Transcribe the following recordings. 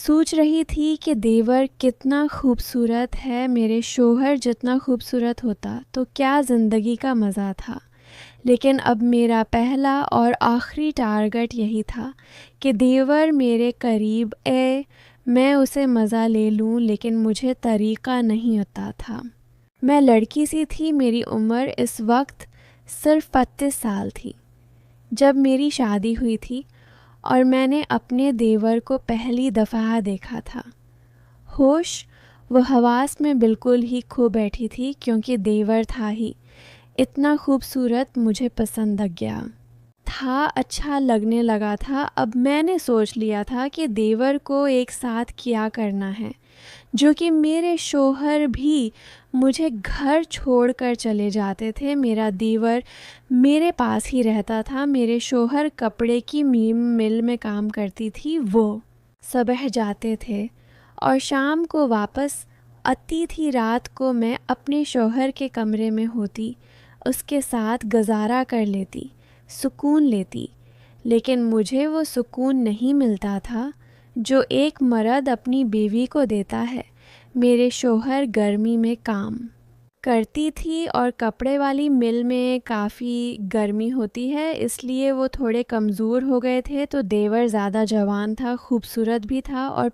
سوچ رہی تھی کہ دیور کتنا خوبصورت ہے، میرے شوہر جتنا خوبصورت ہوتا تو کیا زندگی کا مزہ تھا۔ لیکن اب میرا پہلا اور آخری ٹارگٹ یہی تھا کہ دیور میرے قریب میں اسے مزہ لے لوں، لیکن مجھے طریقہ نہیں ہوتا تھا۔ میں لڑکی سی تھی، میری عمر اس وقت صرف 25 سال تھی جب میری شادی ہوئی تھی، اور میں نے اپنے دیور کو پہلی دفعہ دیکھا تھا۔ ہوش و حواس میں بالکل ہی کھو بیٹھی تھی، کیونکہ دیور تھا ہی اتنا خوبصورت، مجھے پسند آ گیا تھا، اچھا لگنے لگا تھا۔ اب میں نے سوچ لیا تھا کہ دیور کو ایک ساتھ کیا کرنا ہے، جو کہ میرے شوہر بھی مجھے گھر چھوڑ کر چلے جاتے تھے۔ میرا دیور میرے پاس ہی رہتا تھا، میرے شوہر کپڑے کی مل میں کام کرتی تھی، وہ صبح جاتے تھے اور شام کو واپس آتی تھی۔ رات کو میں اپنے شوہر کے کمرے میں ہوتی، اس کے ساتھ گزارا کر لیتی، سکون لیتی، لیکن مجھے وہ سکون نہیں ملتا تھا جو ایک مرد اپنی بیوی کو دیتا ہے۔ میرے شوہر گرمی میں کام کرتی تھی اور کپڑے والی مل میں کافی گرمی ہوتی ہے، اس لیے وہ تھوڑے کمزور ہو گئے تھے۔ تو دیور زیادہ جوان تھا، خوبصورت بھی تھا اور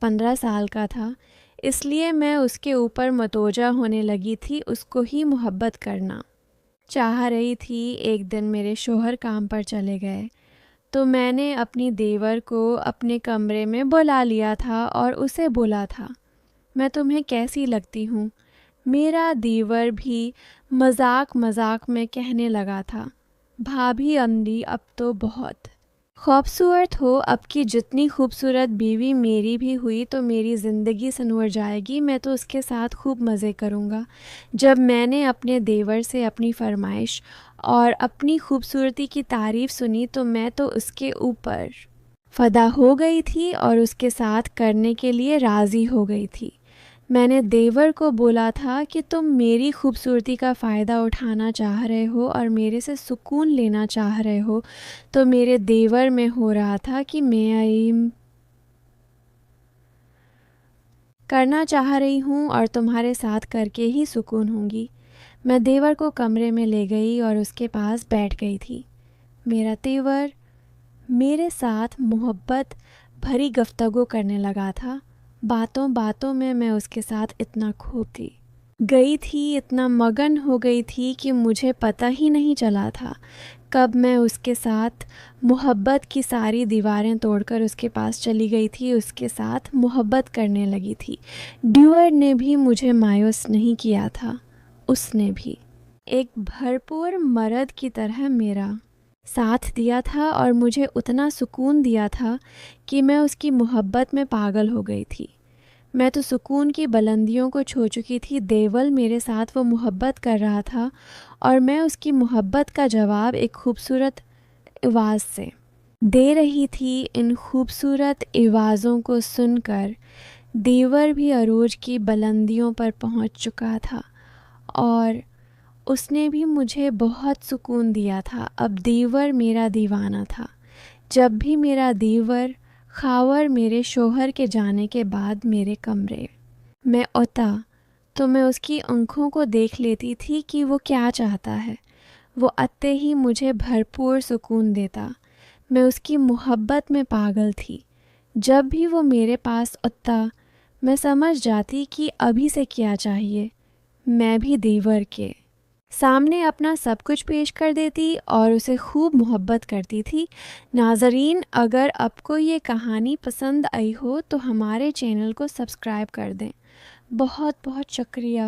15 سال کا تھا، اس لیے میں اس کے اوپر متوجہ ہونے لگی تھی، اس کو ہی محبت کرنا چاہ رہی تھی۔ ایک دن میرے شوہر کام پر چلے گئے تو میں نے اپنی دیور کو اپنے کمرے میں بلا لیا تھا اور اسے بولا تھا، میں تمہیں کیسی لگتی ہوں؟ میرا دیور بھی مذاق میں کہنے لگا تھا، بھابھی اندی اب تو بہت خوبصورت ہو، اب کی جتنی خوبصورت بیوی میری بھی ہوئی تو میری زندگی سنور جائے گی، میں تو اس کے ساتھ خوب مزے کروں گا۔ جب میں نے اپنے دیور سے اپنی فرمائش اور اپنی خوبصورتی کی تعریف سنی تو میں تو اس کے اوپر فدا ہو گئی تھی اور اس کے ساتھ کرنے کے لیے راضی ہو گئی تھی۔ میں نے دیور کو بولا تھا کہ تم میری خوبصورتی کا فائدہ اٹھانا چاہ رہے ہو اور میرے سے سکون لینا چاہ رہے ہو، تو میرے دیور میں ہو رہا تھا کہ میں کرنا چاہ رہی ہوں اور تمہارے ساتھ کر کے ہی سکون ہوں گی۔ میں دیور کو کمرے میں لے گئی اور اس کے پاس بیٹھ گئی تھی۔ میرا دیور میرے ساتھ محبت بھری گفتگو کرنے لگا تھا۔ باتوں میں اس کے ساتھ اتنا کھو گئی تھی، اتنا مگن ہو گئی تھی کہ مجھے پتہ ہی نہیں چلا تھا کب میں اس کے ساتھ محبت کی ساری دیواریں توڑ کر اس کے پاس چلی گئی تھی، اس کے ساتھ محبت کرنے لگی تھی۔ دیور نے بھی مجھے مایوس نہیں کیا تھا، اس نے بھی ایک بھرپور مرد کی طرح میرا ساتھ دیا تھا اور مجھے اتنا سکون دیا تھا کہ میں اس کی محبت میں پاگل ہو گئی تھی۔ میں تو سکون کی بلندیوں کو چھو چکی تھی۔ دیول میرے ساتھ وہ محبت کر رہا تھا اور میں اس کی محبت کا جواب ایک خوبصورت آواز سے دے رہی تھی۔ ان خوبصورت آوازوں کو سن کر دیور بھی عروج کی بلندیوں پر پہنچ چکا تھا اور اس نے بھی مجھے بہت سکون دیا تھا۔ اب دیور میرا دیوانہ تھا۔ جب بھی میرا دیور خاور میرے شوہر کے جانے کے بعد میرے کمرے میں آتا تو میں اس کی آنکھوں کو دیکھ لیتی تھی کہ وہ کیا چاہتا ہے۔ وہ آتے ہی مجھے بھرپور سکون دیتا۔ میں اس کی محبت میں پاگل تھی۔ جب بھی وہ میرے پاس آتا میں سمجھ جاتی کہ ابھی سے کیا چاہیے۔ میں بھی دیور کے سامنے اپنا سب کچھ پیش کر دیتی اور اسے خوب محبت کرتی تھی۔ ناظرین، اگر آپ کو یہ کہانی پسند آئی ہو تو ہمارے چینل کو سبسکرائب کر دیں۔ بہت بہت شکریہ۔